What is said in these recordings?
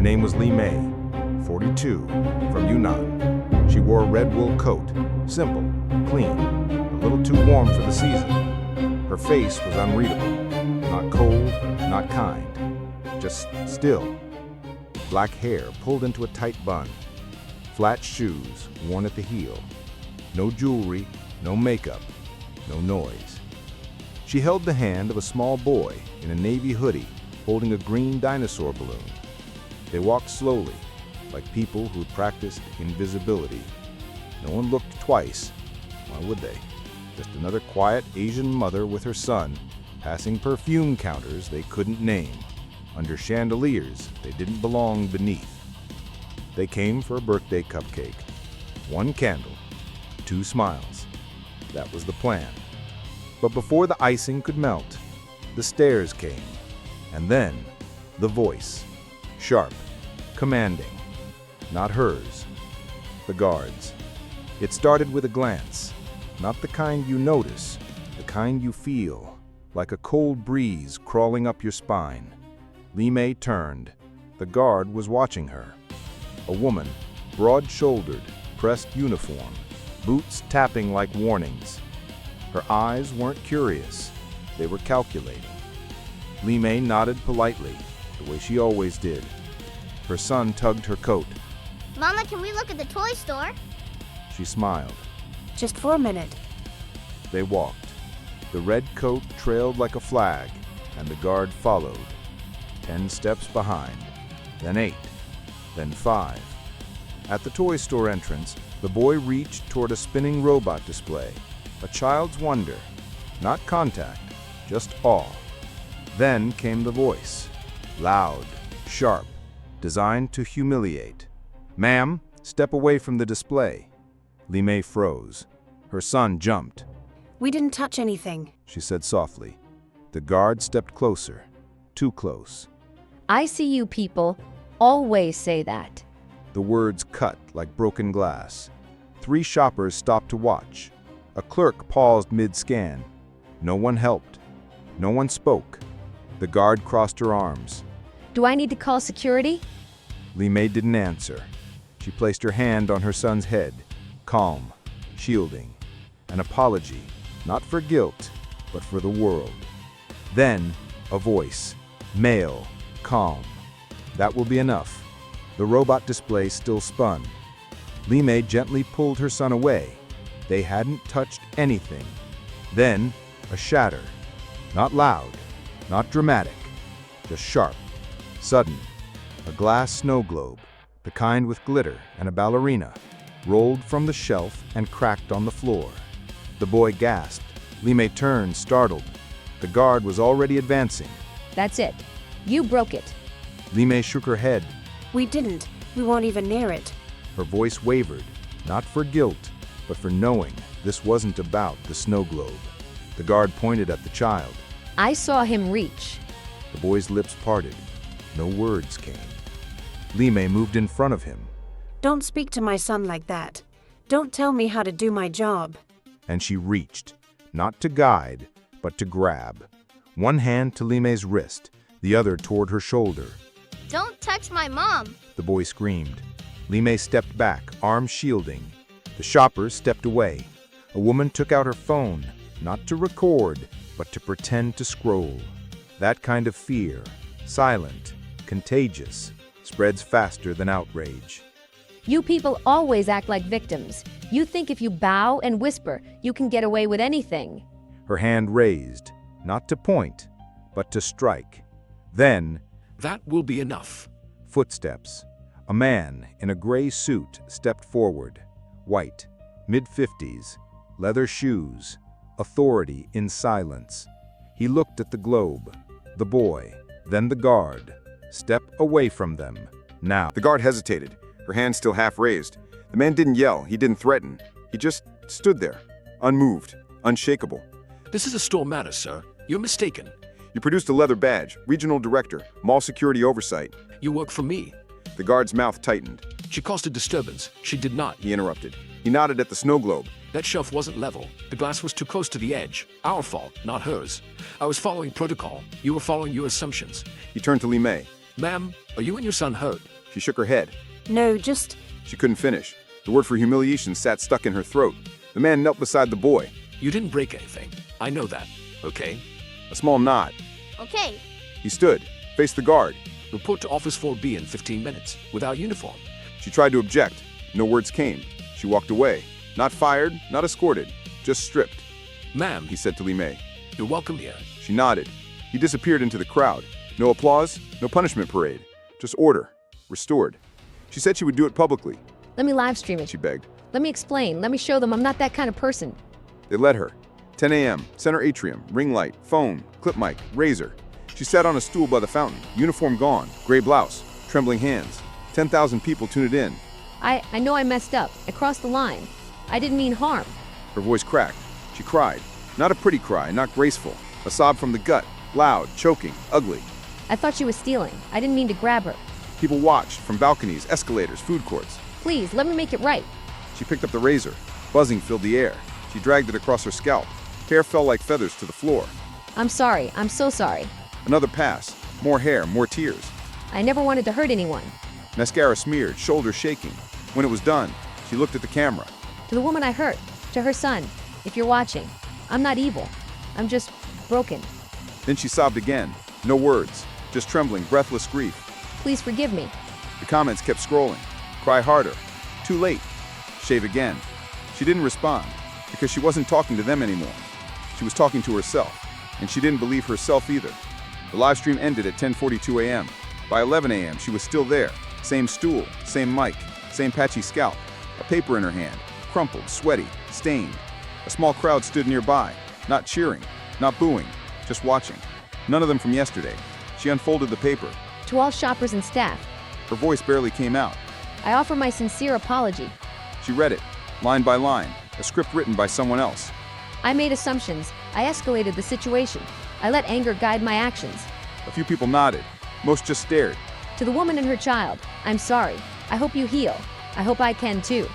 Her name was Li Mei, 42, from Yunnan. She wore a red wool coat, simple, clean, a little too warm for the season. Her face was unreadable, not cold, not kind, just still. Black hair pulled into a tight bun, flat shoes worn at the heel, no jewelry, no makeup, no noise. She held the hand of a small boy in a navy hoodie holding a green dinosaur balloon. They walked slowly, like people who'd practiced invisibility. No one looked twice. Why would they? Just another quiet Asian mother with her son, passing perfume counters they couldn't name, under chandeliers they didn't belong beneath. They came for a birthday cupcake. 1 candle, 2 smiles. That was the plan. But before the icing could melt, the stares came, and then the voice, sharp, commanding. Not hers, the guard's. It started with a glance, not the kind you notice, the kind you feel, like a cold breeze crawling up your spine. Li Mei turned. The guard was watching her. A woman, broad-shouldered, pressed uniform, boots tapping like warnings. Her eyes weren't curious, they were calculating. Li Mei nodded politely, the way she always did. Her son tugged her coat. Mama, can we look at the toy store? She smiled. Just for a minute. They walked. The red coat trailed like a flag, and the guard followed. 10 steps behind, then 8, then 5. At the toy store entrance, the boy reached toward a spinning robot display. A child's wonder, not contact, just awe. Then came the voice, loud, sharp, designed to humiliate. "Ma'am, step away from the display." Li Mei froze. Her son jumped. We didn't touch anything. She said softly. The guard stepped closer, too close. I see you people always say that. The words cut like broken glass. 3 shoppers stopped to watch. A clerk paused mid-scan. No one helped. No one spoke. The guard crossed her arms. Do I need to call security? Li Mei didn't answer. She placed her hand on her son's head, calm, shielding. An apology, not for guilt, but for the world. Then, a voice, male, calm. That will be enough. The robot display still spun. Li Mei gently pulled her son away. They hadn't touched anything. Then, a shatter. Not loud, not dramatic, just sharp, sudden. A glass snow globe, the kind with glitter and a ballerina, rolled from the shelf and cracked on the floor. The boy gasped. Li Mei turned, startled. The guard was already advancing. That's it. You broke it. Li Mei shook her head. We didn't. We weren't even near it. Her voice wavered, not for guilt, but for knowing this wasn't about the snow globe. The guard pointed at the child. I saw him reach. The boy's lips parted. No words came. Li Mei moved in front of him. Don't speak to my son like that. Don't tell me how to do my job. And she reached, not to guide, but to grab. One hand to Li Mei's wrist, the other toward her shoulder. Don't touch my mom. The boy screamed. Li Mei stepped back, arms shielding. The shoppers stepped away. A woman took out her phone, not to record, but to pretend to scroll. That kind of fear, silent, contagious, spreads faster than outrage. You people always act like victims. You think if you bow and whisper, you can get away with anything. Her hand raised, not to point, but to strike. Then, That will be enough. footsteps. A man in a gray suit stepped forward. White, mid-50s, leather shoes, authority in silence. He looked at the globe, the boy, then the guard. Step away from them, now. The guard hesitated, her hand still half raised. The man didn't yell, he didn't threaten. He just stood there, unmoved, unshakable. This is a store matter, sir. You're mistaken. You produced a leather badge, regional director, mall security oversight. You work for me. The guard's mouth tightened. She caused a disturbance. She did not. He interrupted. He nodded at the snow globe. That shelf wasn't level. The glass was too close to the edge. Our fault, not hers. I was following protocol. You were following your assumptions. He turned to Li Mei. Ma'am, are you and your son hurt? She shook her head. No, just. She couldn't finish. The word for humiliation sat stuck in her throat. The man knelt beside the boy. You didn't break anything. I know that, okay? A small nod. Okay. He stood, faced the guard. Report to Office 4B in 15 minutes, without uniform. She tried to object. No words came. She walked away. Not fired, not escorted, just stripped. Ma'am, He said to Li Mei. you're welcome here. She nodded. He disappeared into the crowd. No applause, no punishment parade. Just order. Restored. She said she would do it publicly. Let me live stream it. She begged. Let me explain. Let me show them I'm not that kind of person. They let her. 10 a.m., center atrium, ring light, phone, clip mic, razor. She sat on a stool by the fountain, uniform gone, gray blouse, trembling hands. 10,000 people tuned in. I know I messed up. I crossed the line. I didn't mean harm. Her voice cracked. She cried. Not a pretty cry, not graceful. A sob from the gut, loud, choking, ugly. I thought she was stealing. I didn't mean to grab her. People watched from balconies, escalators, food courts. Please, let me make it right. She picked up the razor. Buzzing filled the air. She dragged it across her scalp. Hair fell like feathers to the floor. I'm sorry. I'm so sorry. Another pass. More hair, more tears. I never wanted to hurt anyone. Mascara smeared, shoulders shaking. When it was done, she looked at the camera. To the woman I hurt, to her son, if you're watching, I'm not evil. I'm just broken. Then she sobbed again. No words, just trembling, breathless grief. Please forgive me. The comments kept scrolling. Cry harder. Too late. Shave again. She didn't respond because she wasn't talking to them anymore. She was talking to herself, and she didn't believe herself either. The live stream ended at 10:42 a.m. By 11 a.m., she was still there. Same stool, same mic, same patchy scalp, a paper in her hand, crumpled, sweaty, stained. A small crowd stood nearby, not cheering, not booing, just watching. None of them from yesterday. She unfolded the paper. To all shoppers and staff, Her voice barely came out. I offer my sincere apology. She read it, line by line, a script written by someone else. I made assumptions. I escalated the situation. I let anger guide my actions. A few people nodded. Most just stared. To the woman and her child, I'm sorry. I hope you heal. I hope I can too.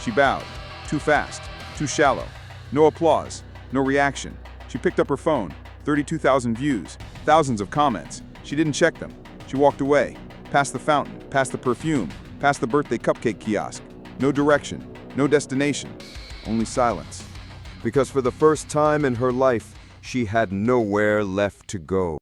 She bowed. Too fast, too shallow. No applause, no reaction. She picked up her phone. 32,000 views, thousands of comments. She didn't check them. She walked away, past the fountain, past the perfume, past the birthday cupcake kiosk. No direction, no destination, only silence. Because for the first time in her life, she had nowhere left to go.